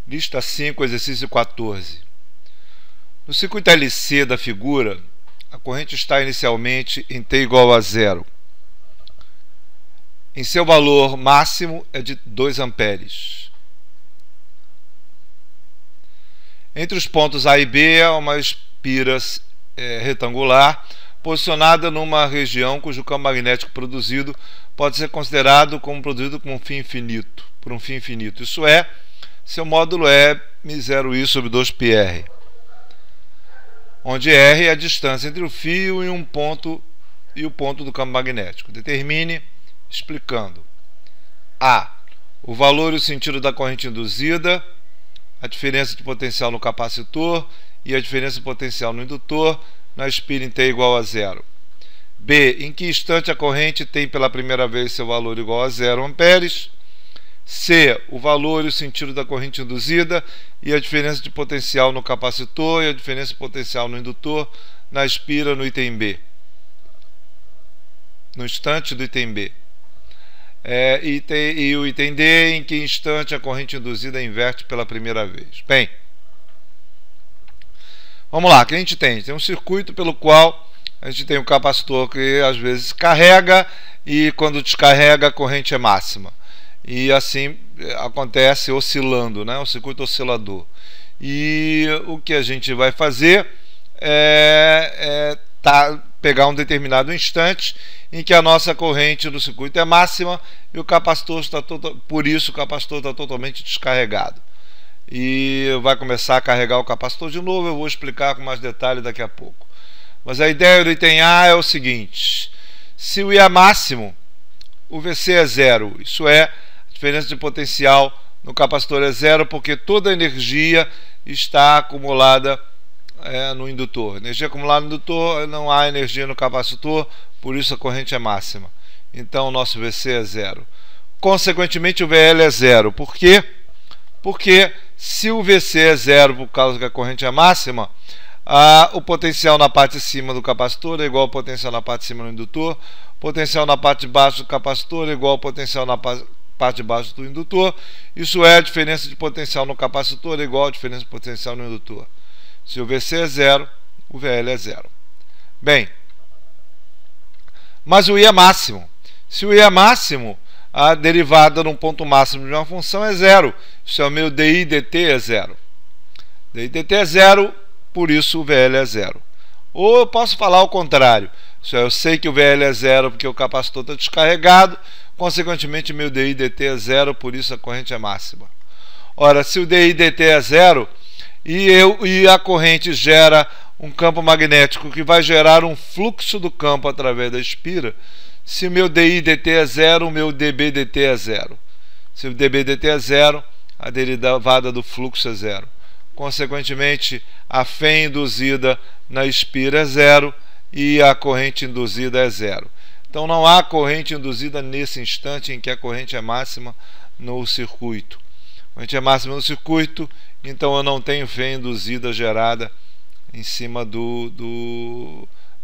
Lista 5, exercício 14. No circuito LC da figura, a corrente está inicialmente em T igual a 0. Em seu valor máximo é de 2 amperes. Entre os pontos A e B há uma espira retangular posicionada numa região cujo campo magnético produzido pode ser considerado como produzido por um fim infinito. Isso é, seu módulo é μ0i sobre 2πr, onde r é a distância entre o fio e o ponto do campo magnético. Determine, explicando: a. O valor e o sentido da corrente induzida, a diferença de potencial no capacitor e a diferença de potencial no indutor na espira em T igual a 0. B. Em que instante a corrente tem pela primeira vez seu valor igual a 0 amperes. C. O valor e o sentido da corrente induzida e a diferença de potencial no capacitor e a diferença de potencial no indutor na espira no item B. No instante do item B. E o item D, em que instante a corrente induzida inverte pela primeira vez. Bem, vamos lá, o que a gente tem? Tem um circuito pelo qual a gente tem um capacitor que às vezes carrega e quando descarrega a corrente é máxima. E assim acontece oscilando, né? O circuito oscilador. E o que a gente vai fazer é pegar um determinado instante em que a nossa corrente do circuito é máxima e o capacitor está por isso o capacitor está totalmente descarregado. E vai começar a carregar o capacitor de novo. Eu vou explicar com mais detalhe daqui a pouco. Mas a ideia do item A é o seguinte: se o I é máximo, o VC é zero. Isso é, a diferença de potencial no capacitor é zero, porque toda a energia está acumulada no indutor. Energia acumulada no indutor, não há energia no capacitor, por isso a corrente é máxima. Então o nosso VC é zero. Consequentemente o VL é zero. Por quê? Porque se o VC é zero por causa que a corrente é máxima, o potencial na parte de cima do capacitor é igual ao potencial na parte de cima do indutor, o potencial na parte de baixo do capacitor é igual ao potencial na parte de baixo do indutor. Isso é, a diferença de potencial no capacitor é igual à diferença de potencial no indutor. Se o VC é zero, o VL é zero. Bem, mas o I é máximo. Se o I é máximo, a derivada num ponto máximo de uma função é zero. Isso é o meu DI dt é zero. DI dt é zero, por isso o VL é zero. Ou eu posso falar o contrário. Isso é, eu sei que o VL é zero porque o capacitor está descarregado, consequentemente meu DI dt é zero, por isso a corrente é máxima. Ora, se o DI dt é zero e a corrente gera um campo magnético que vai gerar um fluxo do campo através da espira, se o meu DI dt é zero, o meu dB dt é zero. Se o dB dt é zero, a derivada do fluxo é zero. Consequentemente, a fé induzida na espira é zero e a corrente induzida é zero. Então não há corrente induzida nesse instante em que a corrente é máxima no circuito. A corrente é máxima no circuito, então eu não tenho fé induzida gerada em cima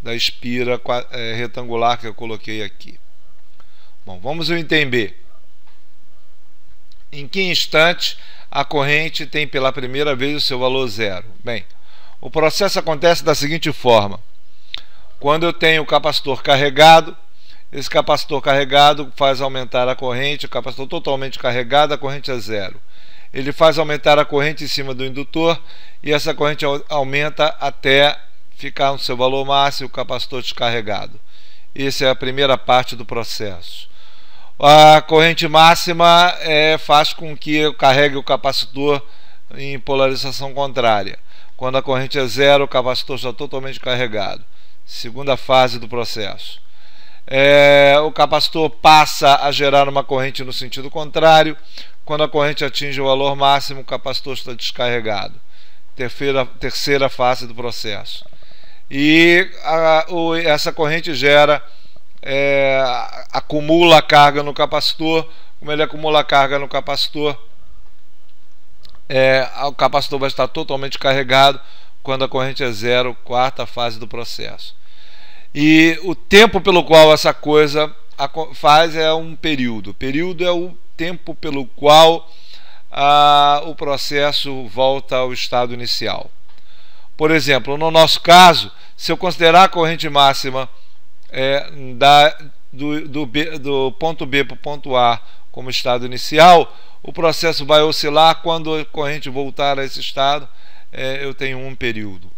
da espira retangular que eu coloquei aqui. Bom, vamos ao item B. Em que instante a corrente tem pela primeira vez o seu valor zero? Bem, o processo acontece da seguinte forma: quando eu tenho o capacitor carregado, esse capacitor carregado faz aumentar a corrente, o capacitor totalmente carregado, a corrente é zero. Ele faz aumentar a corrente em cima do indutor e essa corrente aumenta até ficar no seu valor máximo, o capacitor descarregado. Essa é a primeira parte do processo. A corrente máxima faz com que eu carregue o capacitor em polarização contrária. Quando a corrente é zero, o capacitor está totalmente carregado. Segunda fase do processo. O capacitor passa a gerar uma corrente no sentido contrário. Quando a corrente atinge o valor máximo, o capacitor está descarregado. Terceira fase do processo. E essa corrente acumula a carga no capacitor. Como ele acumula a carga no capacitor, o capacitor vai estar totalmente carregado quando a corrente é zero, quarta fase do processo. E o tempo pelo qual essa coisa faz é um período. O período é o tempo pelo qual o processo volta ao estado inicial. Por exemplo, no nosso caso, se eu considerar a corrente máxima do ponto B para o ponto A como estado inicial, o processo vai oscilar. Quando a corrente voltar a esse estado, eu tenho um período.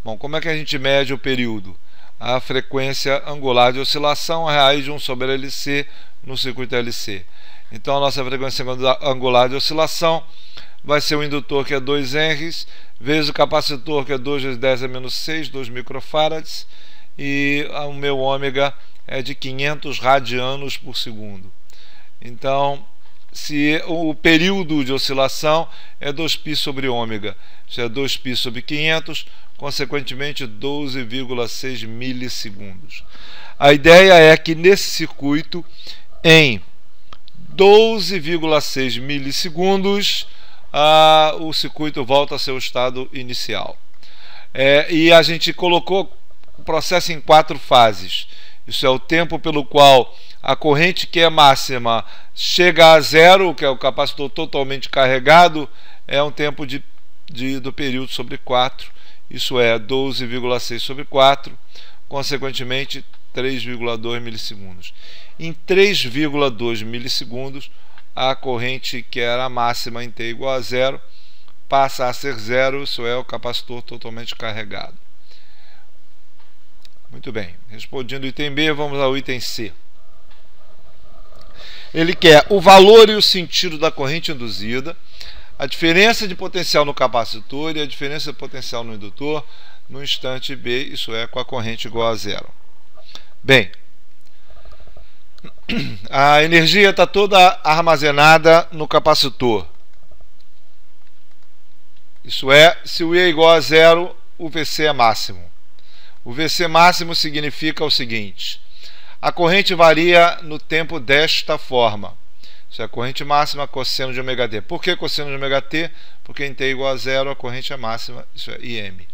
Bom, como é que a gente mede o período? A frequência angular de oscilação, a raiz de 1 sobre LC no circuito LC. Então a nossa frequência angular de oscilação vai ser o indutor, que é 2 Henrys, vezes o capacitor, que é 2 vezes 10 a menos 6, 2 microfarads, e o meu ômega é de 500 radianos por segundo. Então, se o período de oscilação é 2π sobre ômega, isso é 2π sobre 500, consequentemente 12,6 milissegundos. A ideia é que nesse circuito, em 12,6 milissegundos, o circuito volta ao seu estado inicial. E a gente colocou o processo em 4 fases. Isso é o tempo pelo qual a corrente, que é máxima, chega a zero, que é o capacitor totalmente carregado, é um tempo do período sobre 4, isso é 12,6 sobre 4, consequentemente 3,2 milissegundos. Em 3,2 milissegundos, a corrente, que era máxima em T igual a zero, passa a ser zero, isso é o capacitor totalmente carregado. Muito bem, respondiendo o item B, vamos ao item C. Ele quer o valor e o sentido da corrente induzida, a diferença de potencial no capacitor e a diferença de potencial no indutor no instante B, isso é, com a corrente igual a zero. Bem, a energia está toda armazenada no capacitor. Isso é, se o I é igual a zero, o VC é máximo. O VC máximo significa o seguinte: a corrente varia no tempo desta forma. Isso é a corrente máxima, cosseno de ômega t. Por que cosseno de ômega t? Porque em t igual a zero a corrente é máxima, isso é IM.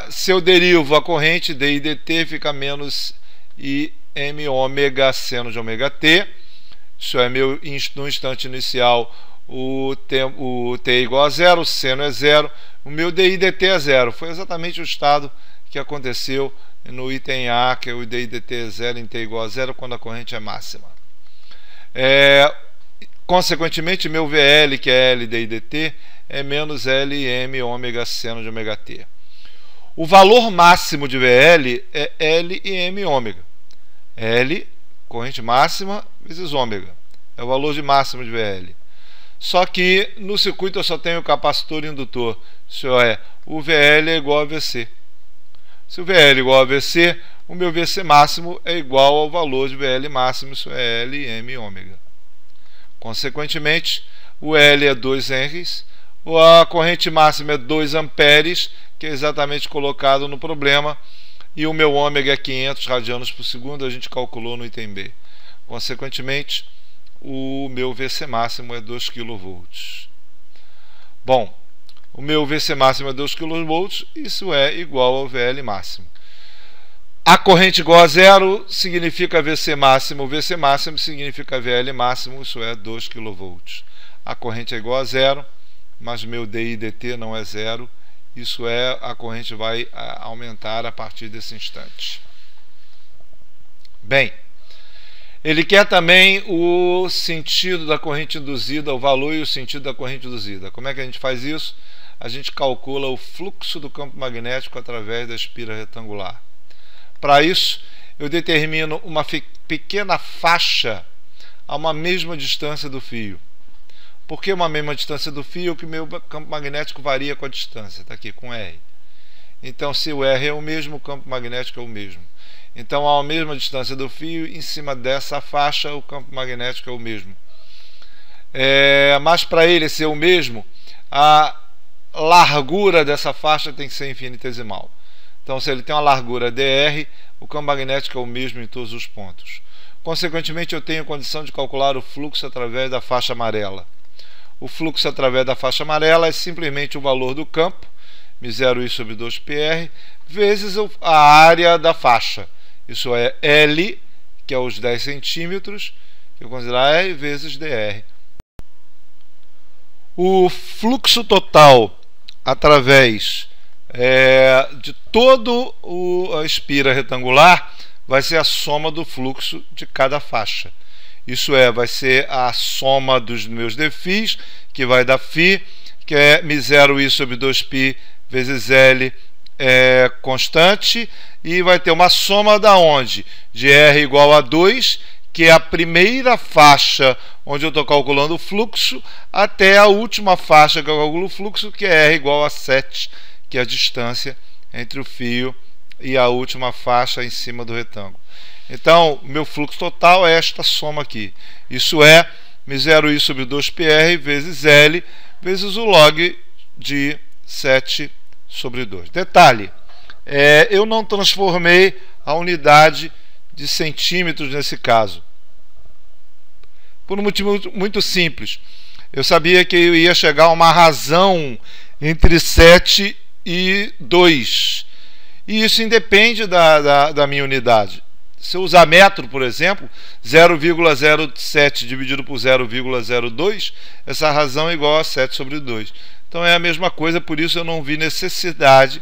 Se eu derivo a corrente, dI dt fica menos IM ômega seno de ômega t. Isso é, no instante inicial o t é igual a zero, o seno é zero, o meu dI dt é zero. Foi exatamente o estado que aconteceu no item A, que é o dI dt é zero em t igual a zero, quando a corrente é máxima. Consequentemente, meu VL, que é L dI dt, é menos LM ômega seno de ômega t. O valor máximo de VL é L e M ômega. L, corrente máxima, vezes ômega. É o valor de máximo de VL. Só que no circuito eu só tenho capacitor e indutor. Isso é, o VL é igual a VC. Se o VL é igual a VC, o meu VC máximo é igual ao valor de VL máximo, isso é L e M ômega. Consequentemente, o L é 2 Henrys, a corrente máxima é 2 amperes, que é exatamente colocado no problema, e o meu ômega é 500 radianos por segundo, a gente calculou no item B. Consequentemente, o meu VC máximo é 2 kV. Bom, o meu VC máximo é 2 kV, isso é igual ao VL máximo. A corrente igual a zero significa VC máximo, o VC máximo significa VL máximo, isso é 2 kV. A corrente é igual a zero, mas meu dI dt não é zero, isso é, a corrente vai aumentar a partir desse instante. Bem, ele quer também o sentido da corrente induzida, o valor e o sentido da corrente induzida. Como é que a gente faz isso? A gente calcula o fluxo do campo magnético através da espira retangular. Para isso, eu determino uma pequena faixa a uma mesma distância do fio. Por que uma mesma distância do fio? Que meu campo magnético varia com a distância, está aqui, com R. Então, se o R é o mesmo, o campo magnético é o mesmo. Então, a mesma distância do fio, em cima dessa faixa, o campo magnético é o mesmo. Mas para ele ser o mesmo, a largura dessa faixa tem que ser infinitesimal. Então, se ele tem uma largura dr, o campo magnético é o mesmo em todos os pontos. Consequentemente, eu tenho condição de calcular o fluxo através da faixa amarela. O fluxo através da faixa amarela é simplesmente o valor do campo, μ0i sobre 2πr, vezes a área da faixa. Isso é L, que é os 10 centímetros, que eu considerar R, vezes dr. O fluxo total através de todo a espira retangular vai ser a soma do fluxo de cada faixa. Isso vai ser a soma dos meus dφ, que vai dar φ, que é μ0i sobre 2π vezes L constante, e vai ter uma soma da onde? De R igual a 2, que é a primeira faixa onde eu estou calculando o fluxo, até a última faixa que eu calculo o fluxo, que é R igual a 7, que é a distância entre o fio e a última faixa em cima do retângulo. Então, meu fluxo total é esta soma aqui. Isso é μ0i sobre 2πr vezes L, vezes o log de 7 sobre 2. Detalhe, eu não transformei a unidade de centímetros nesse caso, por um motivo muito simples. Eu sabia que eu ia chegar a uma razão entre 7 e 2, e isso independe da minha unidade. Se eu usar metro, por exemplo, 0,07 dividido por 0,02, essa razão é igual a 7 sobre 2. Então é a mesma coisa, por isso eu não vi necessidade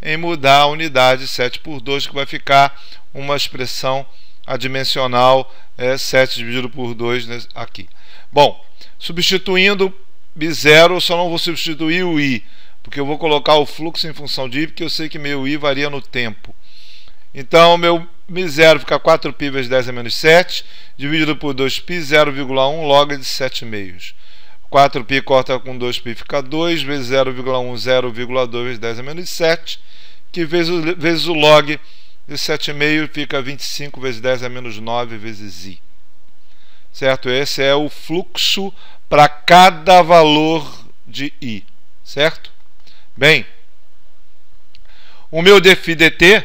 em mudar a unidade 7 por 2, que vai ficar uma expressão adimensional 7 dividido por 2 aqui. Bom, substituindo μ0, eu só não vou substituir o i, porque eu vou colocar o fluxo em função de i, porque eu sei que meu i varia no tempo. Então, meu μ0 fica 4π vezes 10 a menos 7, dividido por 2π, 0,1 log de 7/2. 4π corta com 2π fica 2, vezes 0,1, 0,2 vezes 10 a menos 7, que vezes o log de 7/2 fica 25 vezes 10 a menos 9 vezes i. Certo? Esse é o fluxo para cada valor de i. Certo? Bem, o meu dφ dt,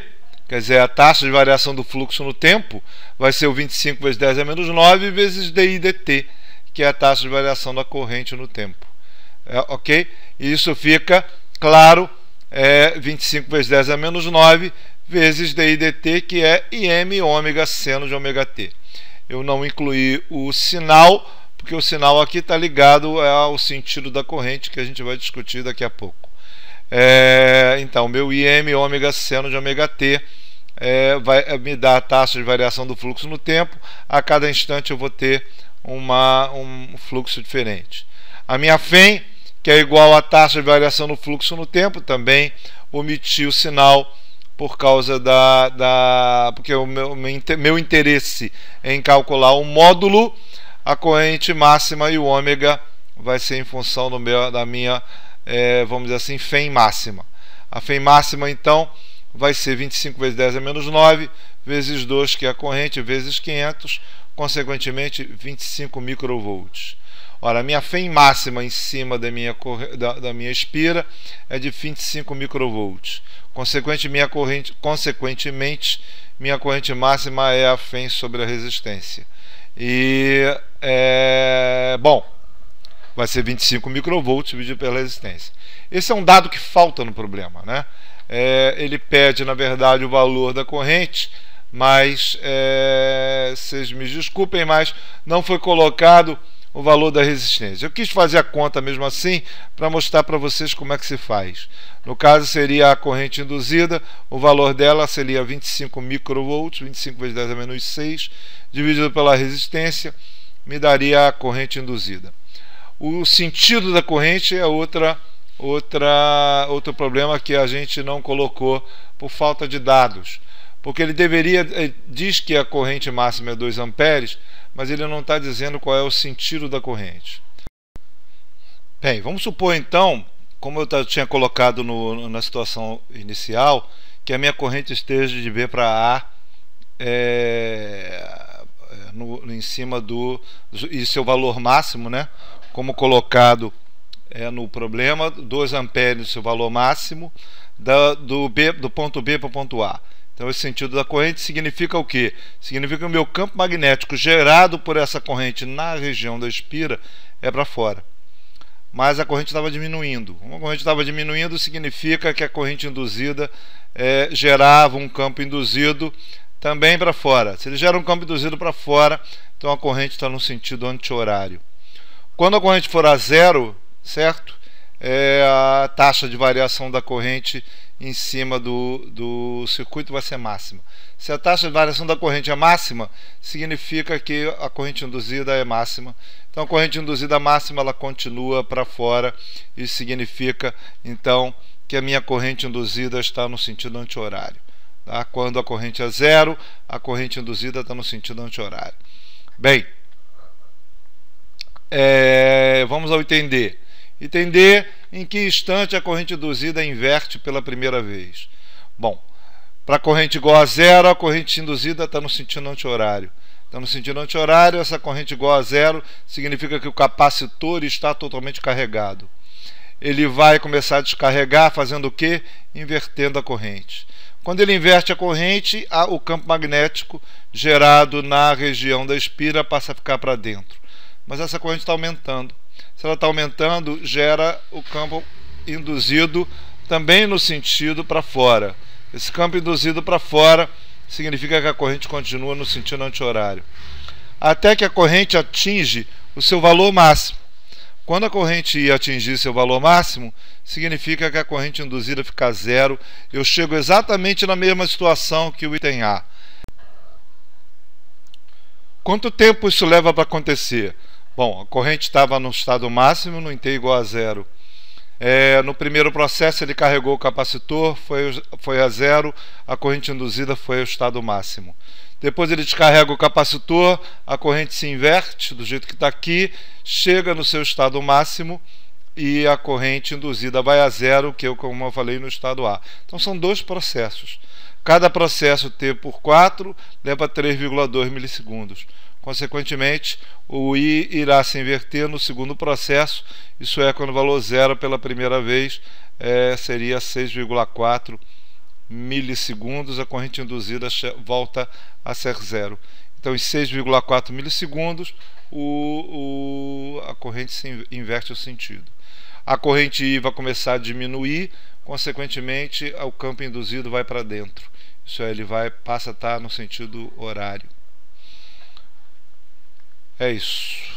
quer dizer, a taxa de variação do fluxo no tempo, vai ser o 25 vezes 10 a menos 9 vezes di dt, que é a taxa de variação da corrente no tempo. Ok? E isso fica, claro, 25 vezes 10 a menos 9 vezes di dt, que é im ômega seno de ômega t. Eu não incluí o sinal, porque o sinal aqui está ligado ao sentido da corrente, que a gente vai discutir daqui a pouco. Então, meu im ômega seno de ômega t vai me dar a taxa de variação do fluxo no tempo. A cada instante eu vou ter um fluxo diferente. A minha φ, que é igual à taxa de variação do fluxo no tempo, também omiti o sinal por causa porque o meu interesse em calcular o módulo, a corrente máxima e o ômega vai ser em função da minha, vamos dizer assim, φ máxima. A φ máxima, então, vai ser 25 vezes 10 a menos 9, vezes 2, que é a corrente, vezes 500, consequentemente 25 microvolts. Ora, a minha φ máxima em cima da minha espira é de 25 microvolts. Consequentemente, minha corrente máxima é a φ sobre a resistência. E, bom, vai ser 25 microvolts dividido pela resistência. Esse é um dado que falta no problema, né? Ele pede, na verdade, o valor da corrente, mas, vocês me desculpem, mas não foi colocado o valor da resistência. Eu quis fazer a conta mesmo assim, para mostrar para vocês como é que se faz. No caso, seria a corrente induzida, o valor dela seria 25 microvolts, 25 vezes 10 a menos 6, dividido pela resistência, me daria a corrente induzida. O sentido da corrente é outro problema que a gente não colocou por falta de dados. Porque ele diz que a corrente máxima é 2 amperes, mas ele não está dizendo qual é o sentido da corrente. Bem, vamos supor então, como eu tinha colocado na situação inicial, que a minha corrente esteja de B para A em cima e seu valor máximo, né? Como colocado no problema, 2 amperes, seu valor máximo, do ponto B para o ponto A. Então, esse sentido da corrente significa o quê? Significa que o meu campo magnético gerado por essa corrente na região da espira é para fora. Mas a corrente estava diminuindo. Como a corrente estava diminuindo, significa que a corrente induzida gerava um campo induzido também para fora. Se ele gera um campo induzido para fora, então a corrente está no sentido anti-horário. Quando a corrente for a zero, certo? É a taxa de variação da corrente em cima do circuito vai ser máxima. Se a taxa de variação da corrente é máxima, significa que a corrente induzida é máxima. Então a corrente induzida máxima ela continua para fora. Isso significa então que a minha corrente induzida está no sentido anti-horário. Tá? Quando a corrente é zero, a corrente induzida está no sentido anti-horário. Bem, vamos ao entender. Entender em que instante a corrente induzida inverte pela primeira vez. Bom, para a corrente igual a zero, a corrente induzida está no sentido anti-horário. Está no sentido anti-horário, essa corrente igual a zero significa que o capacitor está totalmente carregado. Ele vai começar a descarregar fazendo o quê? Invertendo a corrente. Quando ele inverte a corrente, o campo magnético gerado na região da espira passa a ficar para dentro. Mas essa corrente está aumentando. Se ela está aumentando, gera o campo induzido também no sentido para fora. Esse campo induzido para fora significa que a corrente continua no sentido anti-horário. Até que a corrente atinge o seu valor máximo. Quando a corrente atingir seu valor máximo, significa que a corrente induzida fica zero. Eu chego exatamente na mesma situação que o item A. Quanto tempo isso leva para acontecer? Bom, a corrente estava no estado máximo, no T igual a zero. No primeiro processo ele carregou o capacitor, foi a zero, a corrente induzida foi ao estado máximo. Depois ele descarrega o capacitor, a corrente se inverte do jeito que está aqui, chega no seu estado máximo e a corrente induzida vai a zero, que como eu falei, no estado A. Então são dois processos. Cada processo T por 4 leva 3,2 milissegundos. Consequentemente, o I irá se inverter no segundo processo, isso é, quando o valor zero pela primeira vez seria 6,4 milissegundos, a corrente induzida volta a ser zero. Então, em 6,4 milissegundos, a corrente se inverte o sentido. A corrente I vai começar a diminuir, consequentemente, o campo induzido vai para dentro. Isso é, ele passa a estar no sentido horário. É isso.